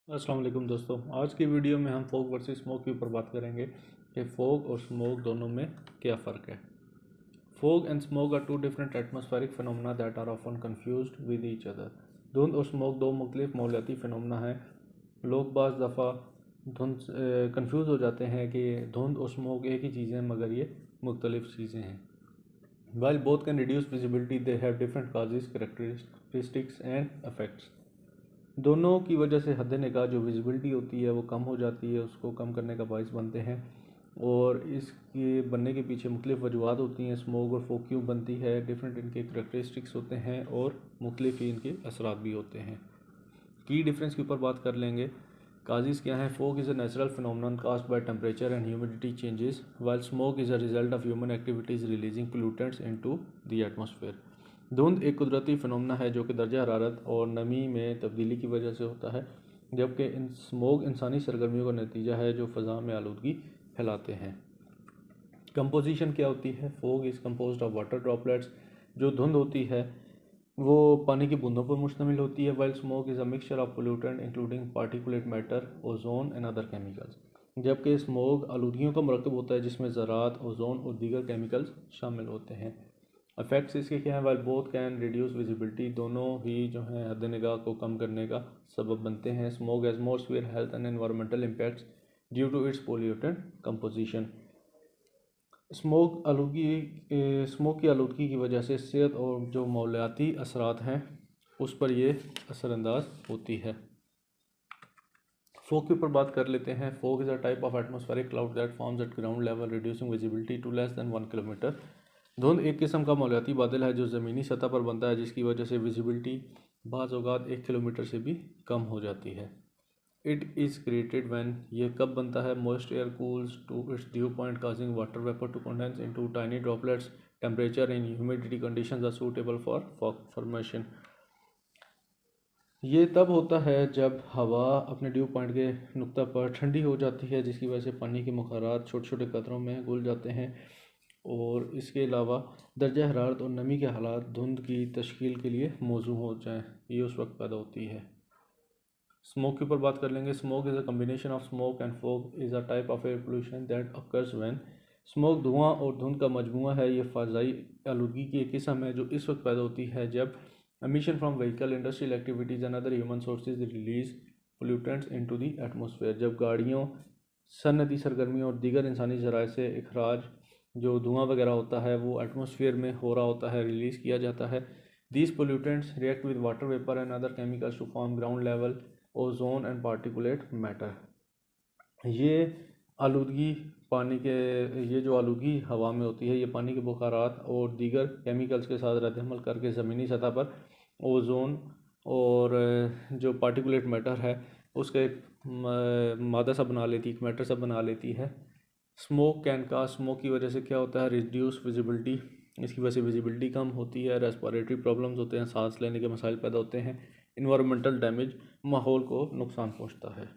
अस्सलाम वालेकुम दोस्तों। आज की वीडियो में हम फॉग वर्सेस स्मोक के ऊपर बात करेंगे कि फॉग और स्मोक दोनों में क्या फ़र्क है। Fog and smoke are two different atmospheric phenomena that are often confused with each other. धुंध और स्मोक दो मुख्तलिफ माहौलियाती फिनोमेना हैं। लोग बाज़ दफ़ा धुंध कंफ्यूज हो जाते हैं कि धुंध और स्मोक एक ही चीज़ें हैं, मगर ये मुख्तलिफ चीज़ें हैं। While both can reduce visibility, they have different causes, characteristics and effects. दोनों की वजह से हद निगाह जो विजिबिलिटी होती है वो कम हो जाती है, उसको कम करने का बायस बनते हैं और इसके बनने के पीछे मुख्तलिफ वजूहत होती हैं। स्मोक और फॉग क्यों बनती है, डिफरेंट इनके करैक्टरिस्टिक्स होते हैं और मुख्तलिफ ही इनके असरात भी होते हैं। की डिफरेंस के ऊपर बात कर लेंगे। काजिज़ क्या हैं? Fog is a natural phenomenon caused by temperature and humidity changes, while smoke is a result of human activities releasing pollutants into the atmosphere. धुंध एक कुदरती फिनोमेना है जो कि दर्जा हरारत और नमी में तब्दीली की वजह से होता है, जबकि स्मोक इंसानी सरगर्मियों का नतीजा है जो फ़ज़ा में आलूदगी फैलाते हैं। कंपोजिशन क्या होती है? Fog is composed of water droplets. जो धुंध होती है वो पानी की बूंदों पर मुश्तमिल होती है, while smoke is a mixture of pollutant including particulate matter, ozone and other chemicals. जबकि स्मोक आलूदगियों का मरकब होता है जिसमें ज़रात, ओजोन और दीगर केमिकल्स शामिल होते हैं। इफेक्ट्स इसके क्या हैं? While both can reduce visibility, दोनों ही जो हैं हद निगाह को कम करने का सबब बनते हैं। Smoke has more severe health and environmental impacts due to its pollutant composition. Smoke की आलूदगी की वजह से सेहत और जो माहौलियाती असरात हैं उस पर ये असरअंदाज होती है। फॉग के ऊपर बात कर लेते हैं। Fog is a type of atmospheric cloud that forms at ground level reducing visibility to less than 1 kilometre. धुंध एक किस्म का माहौलियाती बादल है जो ज़मीनी सतह पर बनता है, जिसकी वजह से विजिबिलिटी बाज़ औक़ात 1 किलोमीटर से भी कम हो जाती है। इट इज़ क्रिएटेड व्हेन, ये कब बनता है? Moist air cools to its dew point causing water vapour to condense into tiny droplets. Temperature and humidity conditions are suitable for fog formation. ये तब होता है जब हवा अपने ड्यू पॉइंट के नुक्ता पर ठंडी हो जाती है, जिसकी वजह से पानी के मुखरात छोटे छोटे कतरों में घुल जाते हैं और इसके अलावा दर्जा हरारत और नमी के हालात धुंध की तश्कील के लिए मौजू हो जाएँ, ये उस वक्त पैदा होती है। स्मोक के ऊपर बात कर लेंगे। Smoke is a combination of smoke and fog is a type of air pollution that occurs when. Smoke धुआं और धुंध का मजमूआ है। ये फ़ज़ाई आलूदगी की एक किस्म है जो इस वक्त पैदा होती है जब emission from vehicle, industrial activities and other human sources release pollutants into the atmosphere। जब गाड़ियों, सनती सरगर्मियों और दीगर इंसानी ज़राए से अखराज जो धुआं वगैरह होता है वो एटमॉस्फेयर में हो रहा होता है, रिलीज़ किया जाता है। These pollutants react with water vapor and other chemicals to form ground level ozone and particulate matter. ये आलूदगी पानी के ये जो आलूदगी हवा में होती है, ये पानी के बुखारात और दीगर केमिकल्स के साथ रद्दमल करके ज़मीनी सतह पर ओजोन और जो पार्टिकुलेट मैटर है उसका एक मादा सा बना लेती है, एक मैटर सा बना लेती है। स्मोक कैन का स्मोक की वजह से क्या होता है? रिड्यूस विजिबिलिटी, इसकी वजह से विजिबिलिटी कम होती है। रेस्पिरेटरी प्रॉब्लम्स होते हैं, सांस लेने के मसाइल पैदा होते हैं। इन्वायरमेंटल डैमेज, माहौल को नुकसान पहुंचता है।